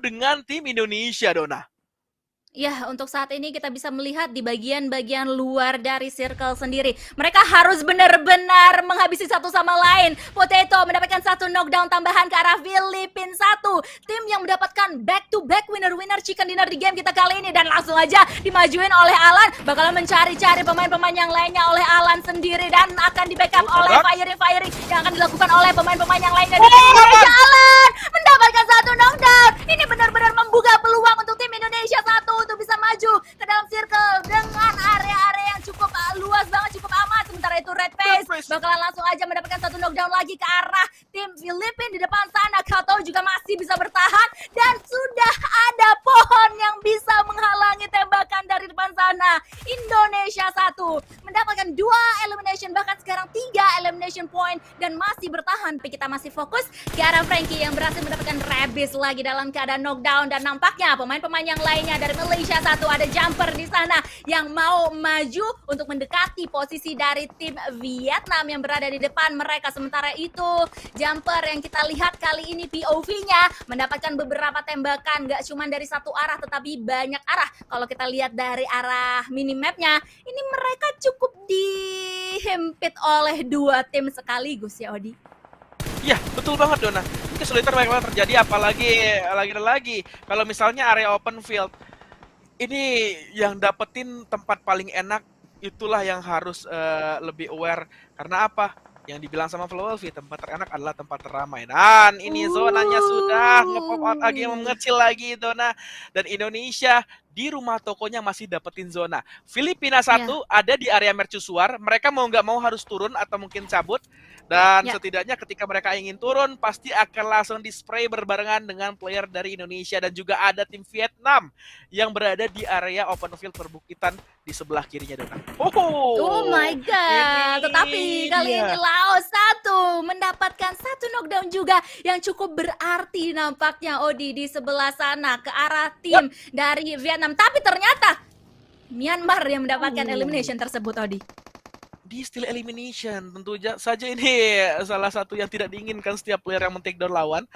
dengan tim Indonesia, Dona. Ya, untuk saat ini kita bisa melihat di bagian-bagian luar dari circle sendiri. Mereka harus benar-benar menghabisi satu sama lain. Potato mendapatkan satu knockdown tambahan ke arah Filipina 1. Tim yang mendapatkan back-to-back winner-winner chicken dinner di game kita kali ini. Dan langsung aja dimajuin oleh Alan. Bakalan mencari-cari pemain-pemain yang lainnya oleh Alan sendiri. Dan akan di-backup oleh firing-firing yang akan dilakukan oleh pemain-pemain yang lainnya. Dan Indonesia Alan mendapatkan satu knockdown. Ini benar-benar membuka peluang untuk tim Indonesia 1 untuk bisa maju ke dalam circle dengan area-area yang cukup luas banget, cukup amat. Sementara itu Red Face bakalan langsung aja mendapatkan satu knockdown lagi ke arah tim Filipina di depan sana. Kato juga masih bisa bertahan dan sudah ada pohon yang bisa menghalangi tembakan dari depan sana. Indonesia 1 mendapatkan 2 elimination, bahkan sekarang 3 elimination point dan masih bertahan. Tapi kita masih fokus ke arah Frankie yang berhasil mendapatkan Rabis lagi dalam keadaan knockdown. Dan nampaknya pemain-pemain yang lainnya dari Malaysia 1 ada jumper di sana yang mau maju untuk mendekati posisi dari tim Vietnam yang berada di depan mereka. Sementara itu jumper yang kita lihat kali ini POV-nya mendapatkan beberapa tembakan, gak cuma dari satu arah tetapi banyak arah. Kalau kita lihat dari arah minimapnya, ini mereka cukup dihimpit oleh 2 tim sekaligus ya, Odi. Iya, betul banget, Dona. Ini kesulitan banyak terjadi, apalagi lagi kalau misalnya area open field. Ini yang dapetin tempat paling enak, itulah yang harus lebih aware. Karena apa? Yang dibilang sama Flowelvi, tempat terenak adalah tempat teramai. Dan ini zonanya sudah nge-pop out lagi, mengecil lagi, Dona. Dan Indonesia di rumah tokonya masih dapetin zona. Filipina 1 ada di area mercusuar. Mereka mau nggak mau harus turun atau mungkin cabut. Dan setidaknya ketika mereka ingin turun, pasti akan langsung di-spray berbarengan dengan player dari Indonesia. Dan juga ada tim Vietnam yang berada di area open field perbukitan di sebelah kirinya, Dona. Oh my god. Tetapi kali ini Laos 1 mendapatkan satu knockdown juga yang cukup berarti nampaknya, Odi, di sebelah sana ke arah tim dari Vietnam. Tapi ternyata Myanmar yang mendapatkan elimination tersebut, Odi. Di steal elimination, tentu saja ini salah satu yang tidak diinginkan setiap player yang men-take down lawan.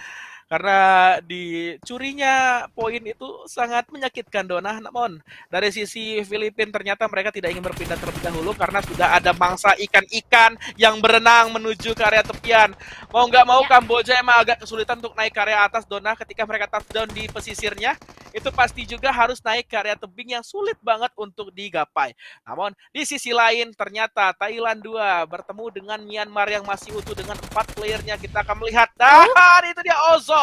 Karena dicurinya poin itu sangat menyakitkan, Dona. Namun dari sisi Filipina ternyata mereka tidak ingin berpindah terlebih dahulu karena sudah ada mangsa ikan-ikan yang berenang menuju ke area tepian. Mau nggak mau Kamboja emang agak kesulitan untuk naik ke area atas, Dona. Ketika mereka touchdown di pesisirnya, itu pasti juga harus naik ke area tebing yang sulit banget untuk digapai. Namun di sisi lain ternyata Thailand 2 bertemu dengan Myanmar yang masih utuh dengan 4 playernya. Kita akan melihat, dan itu dia Ozon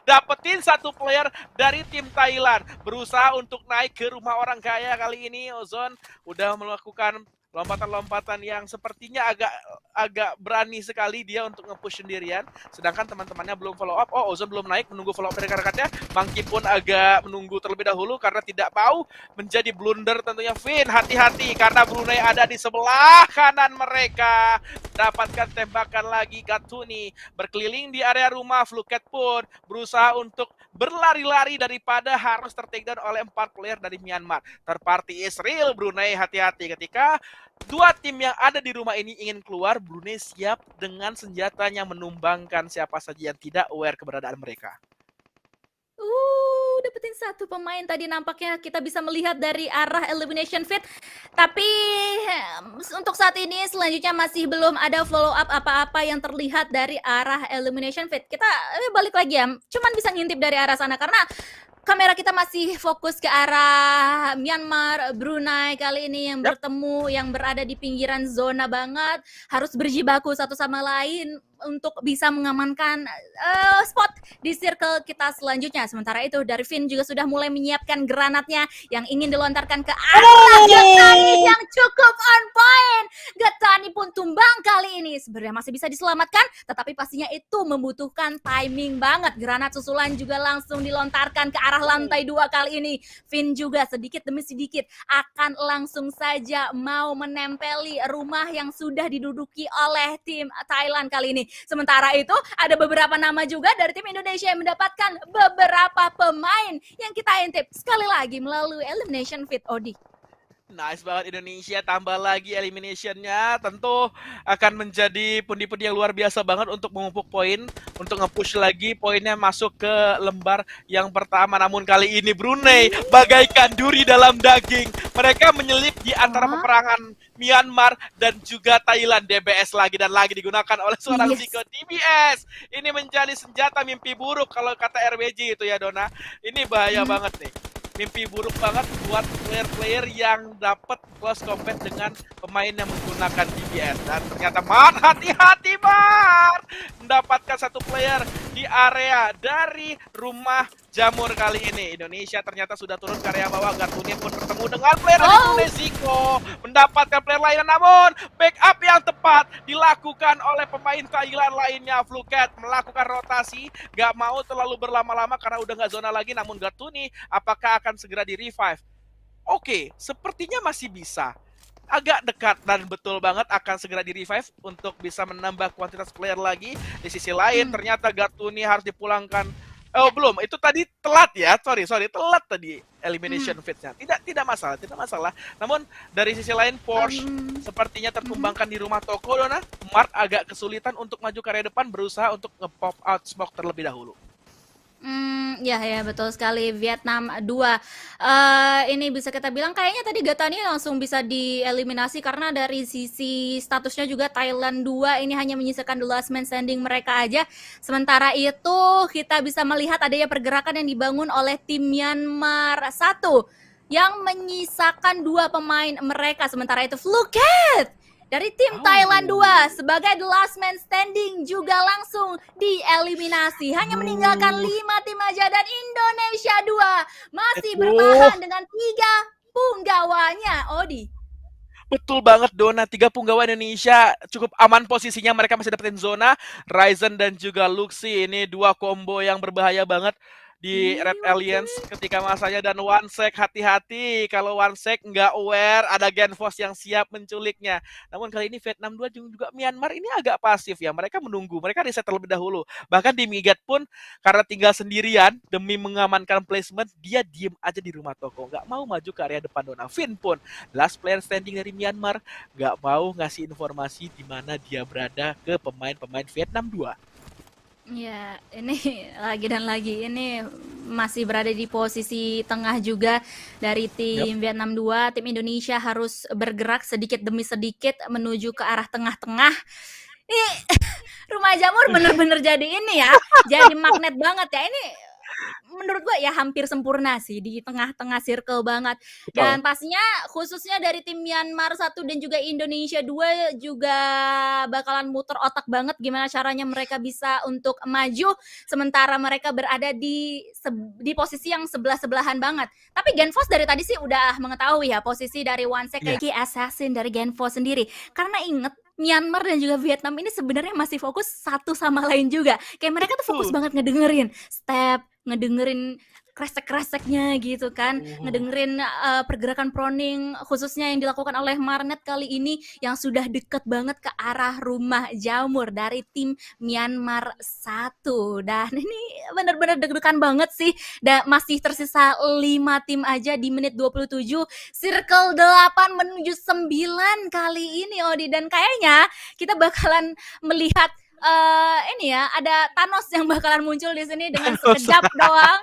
dapetin satu player dari tim Thailand, berusaha untuk naik ke rumah orang kaya. Kali ini Ozon udah melakukan lompatan-lompatan yang sepertinya agak berani sekali dia untuk nge-push sendirian, sedangkan teman-temannya belum follow up. Oh, Ozon belum naik, menunggu follow up dari rekan-rekannya. Monkey pun agak menunggu terlebih dahulu karena tidak mau menjadi blunder tentunya. Vin, hati-hati karena Brunei ada di sebelah kanan mereka. Dapatkan tembakan lagi. Gatuni berkeliling di area rumah. Fluket pun berusaha untuk berlari-lari daripada harus ter-takedown oleh 4 player dari Myanmar. Third party is real. Brunei hati-hati ketika 2 tim yang ada di rumah ini ingin keluar. Brunei siap dengan senjatanya menumbangkan siapa saja yang tidak aware keberadaan mereka. Dapetin satu pemain tadi, nampaknya kita bisa melihat dari arah elimination fit. Tapi untuk saat ini selanjutnya masih belum ada follow up apa-apa yang terlihat dari arah elimination fit. Kita balik lagi ya, cuman bisa ngintip dari arah sana karena kamera kita masih fokus ke arah Myanmar, Brunei kali ini yang bertemu, yang berada di pinggiran zona banget, harus berjibaku satu sama lain untuk bisa mengamankan spot di circle kita selanjutnya. Sementara itu dari Vin juga sudah mulai menyiapkan granatnya yang ingin dilontarkan ke arah Getani yang cukup on point. Getani pun tumbang kali ini. Sebenarnya masih bisa diselamatkan, tetapi pastinya itu membutuhkan timing banget. Granat susulan juga langsung dilontarkan ke arah lantai 2 kali ini. Vin juga sedikit demi sedikit akan langsung saja mau menempeli rumah yang sudah diduduki oleh tim Thailand kali ini. Sementara itu ada beberapa nama juga dari tim Indonesia yang mendapatkan beberapa pemain yang kita intip sekali lagi melalui elimination fit, Odi. Nice banget Indonesia, tambah lagi eliminationnya, tentu akan menjadi pundi-pundi yang luar biasa banget untuk memupuk poin, untuk nge-push lagi poinnya masuk ke lembar yang pertama. Namun kali ini Brunei bagaikan duri dalam daging. Mereka menyelip di antara peperangan Myanmar dan juga Thailand. DBS lagi dan lagi digunakan oleh seorang Zico. DBS ini menjadi senjata mimpi buruk kalau kata RBG itu ya Dona. Ini bahaya banget nih. Mimpi buruk banget buat player-player yang dapat close combat dengan pemain yang menggunakan DBS. Dan ternyata Mar, hati-hati Mar, mendapatkan satu player di area dari rumah Jamur kali ini. Indonesia ternyata sudah turun ke area bawah. Gartunin pun bertemu dengan player dari Brunei. Zico mendapatkan player lain, namun backup yang tepat dilakukan oleh pemain Thailand lainnya. Fluket melakukan rotasi, gak mau terlalu berlama-lama karena udah gak zona lagi. Namun Gartuni apakah akan segera di revive? Oke, sepertinya masih bisa. Agak dekat dan betul banget akan segera di revive untuk bisa menambah kuantitas player lagi. Di sisi lain ternyata Gartuni harus dipulangkan. Oh belum, itu tadi telat ya, sorry telat tadi elimination fitnya. Tidak masalah. Namun dari sisi lain Porsche sepertinya tertumbangkan di rumah toko Dona. Mart agak kesulitan untuk maju ke area depan, berusaha untuk nge-pop out smoke terlebih dahulu. Ya betul sekali. Vietnam 2. Ini bisa kita bilang kayaknya tadi Gatani langsung bisa dieliminasi karena dari sisi statusnya juga Thailand 2 ini hanya menyisakan the last man standing mereka aja. Sementara itu kita bisa melihat adanya pergerakan yang dibangun oleh tim Myanmar 1 yang menyisakan 2 pemain mereka. Sementara itu Fluket dari tim Thailand 2 sebagai the last man standing juga langsung dieliminasi. Hanya meninggalkan 5 tim aja dan Indonesia 2 masih bertahan dengan 3 punggawanya, Odi. Betul banget Dona, 3 punggawa Indonesia cukup aman posisinya, mereka masih dapetin zona. Ryzen dan juga Luxi ini 2 combo yang berbahaya banget di Red Alliance ketika masanya. Dan OneSec hati-hati kalau OneSec nggak aware ada Genfos yang siap menculiknya. Namun kali ini Vietnam 2 juga Myanmar ini agak pasif ya, mereka menunggu, mereka riset terlebih dahulu. Bahkan di Migat pun karena tinggal sendirian demi mengamankan placement, dia diem aja di rumah toko, nggak mau maju ke area depan Dona. Vin pun last player standing dari Myanmar nggak mau ngasih informasi di mana dia berada ke pemain-pemain Vietnam 2. Ya, ini lagi dan lagi ini masih berada di posisi tengah juga dari tim Vietnam 2. Tim Indonesia harus bergerak sedikit demi sedikit menuju ke arah tengah-tengah. Ini rumah Jamur bener-bener jadi ini ya, jadi magnet banget ya. Ini menurut gue ya hampir sempurna sih di tengah-tengah circle banget. Dan pastinya khususnya dari tim Myanmar 1 dan juga Indonesia 2 juga bakalan muter otak banget gimana caranya mereka bisa untuk maju sementara mereka berada di posisi yang sebelah-sebelahan banget. Tapi Genfos dari tadi sih udah mengetahui ya posisi dari OneSec key assassin dari Genfos sendiri. Karena inget Myanmar dan juga Vietnam ini sebenarnya masih fokus satu sama lain juga. Kayak mereka tuh fokus banget ngedengerin step, ngedengerin kresek-kreseknya gitu kan, ngedengerin pergerakan proning khususnya yang dilakukan oleh Marnet kali ini yang sudah deket banget ke arah rumah Jamur dari tim Myanmar 1. Dan ini benar-benar deg-degan banget sih. Dan masih tersisa 5 tim aja di menit 27. Circle 8 menuju 9 kali ini Odi, dan kayaknya kita bakalan melihat ini ya, ada Thanos yang bakalan muncul di sini dengan sekejap doang.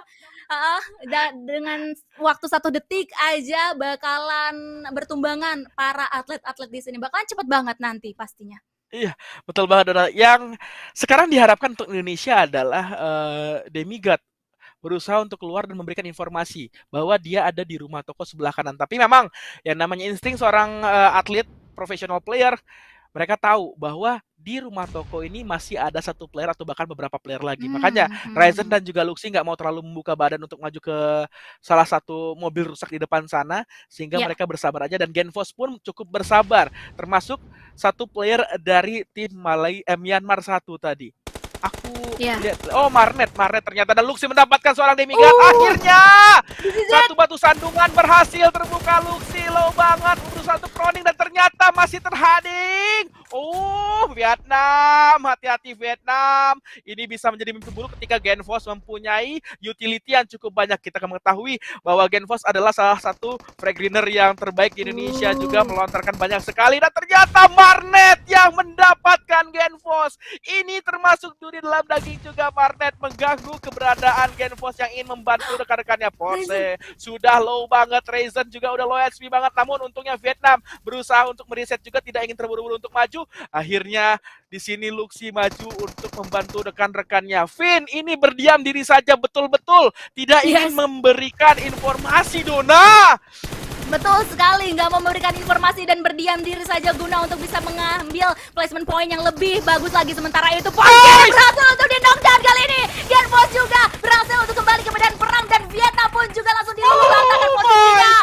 Dengan waktu 1 detik aja bakalan bertumbangan para atlet-atlet di sini. Bakalan cepet banget nanti pastinya. Iya, betul banget Dona. Yang sekarang diharapkan untuk Indonesia adalah Demigod berusaha untuk keluar dan memberikan informasi bahwa dia ada di rumah toko sebelah kanan. Tapi memang yang namanya insting seorang atlet, professional player, mereka tahu bahwa di rumah toko ini masih ada 1 player atau bahkan beberapa player lagi. Makanya Ryzen dan juga Luxi nggak mau terlalu membuka badan untuk maju ke salah satu mobil rusak di depan sana, sehingga mereka bersabar aja. Dan Genfos pun cukup bersabar, termasuk 1 player dari tim Myanmar 1 tadi. Aku lihat, Marnet ternyata, dan Luxi mendapatkan seorang demigod. Akhirnya 1 batu sandungan berhasil terbuka. Luxi low banget berusaha untuk proning dan ternyata masih terhading. Oh, Vietnam, hati-hati Vietnam. Ini bisa menjadi mimpi buruk ketika Genfos mempunyai utility yang cukup banyak. Kita akan mengetahui bahwa Genfos adalah salah satu fraggriner yang terbaik di Indonesia, juga melontarkan banyak sekali. Dan ternyata Marnet yang mendapatkan Genfos. Ini termasuk duri dalam daging juga. Marnet mengganggu keberadaan Genfos yang ingin membantu rekan-rekannya. Force sudah low banget, Ryzen juga udah low HP banget. Namun untungnya Vietnam berusaha untuk mereset juga, tidak ingin terburu-buru untuk maju. Akhirnya di sini Luxi maju untuk membantu rekan-rekannya. Vin ini berdiam diri saja betul-betul, tidak ingin memberikan informasi, Dona. Betul sekali, nggak memberikan informasi dan berdiam diri saja guna untuk bisa mengambil placement point yang lebih bagus lagi. Sementara itu Ponce berhasil untuk di knockdown kali ini. Genfos juga berhasil untuk kembali ke medan perang dan Vietnam pun juga langsung dilantarkan posisinya.